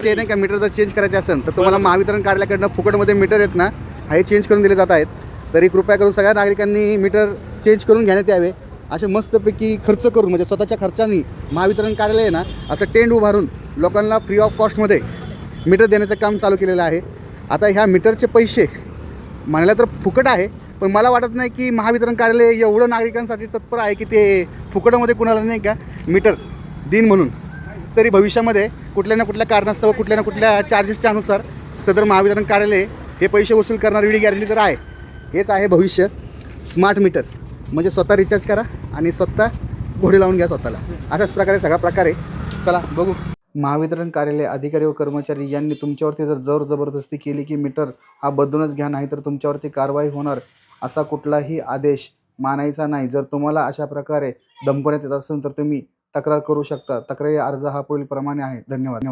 तुमचे नाही का मीटर जर चेंज करायचे असेल तर तुम्हाला महावितरण कार्यालयाकडनं फुकटमध्ये मीटर आहेत ना, हे चेंज करून दिले जात आहेत. तरी कृपया करून सगळ्या नागरिकांनी मीटर चेंज करून घेण्यात यावे. असे मस्तपैकी खर्च करून म्हणजे स्वतःच्या खर्चाने महावितरण कार्यालय आहे ना, असं टेंट उभारून लोकांना फ्री ऑफ कॉस्टमध्ये मीटर देण्याचं काम चालू केलेलं आहे. आता ह्या मीटरचे पैसे म्हणायला तर फुकट आहे, पण मला वाटत नाही की महावितरण कार्यालय एवढं नागरिकांसाठी तत्पर आहे की ते फुकटामध्ये कुणाला नाही का मीटर देईन म्हणून. तरी भविष्यामध्ये कुठल्या ना कुठल्या कारणास्तव कुठल्या ना कुठल्या चार्जेसच्या अनुसार सदर महावितरण कार्यालय हे पैसे वसूल करणार एवढी गॅरंटी तर आहे. हेच आहे भविष्य. स्मार्ट मीटर म्हणजे स्वतः रिचार्ज करा आणि स्वतः घोडे लावून घ्या स्वतःला. अशाच प्रकारे सगळा प्रकार आहे. चला बघू. महावितरण कार्यालय अधिकारी व कर्मचारी यांनी तुमच्यावरती जर जोर जबरदस्ती केली की मीटर हा बदलूनच घ्या, नाही तर तुमच्यावरती कारवाई होणार, असा कुठलाही आदेश मानायचा नाही. जर तुम्हाला अशा प्रकारे धमकवण्यात येत असेल तर तुम्ही तक्रार करू शकता. तक्रारी अर्ज हा पुढील प्रमाणे आहे. धन्यवाद.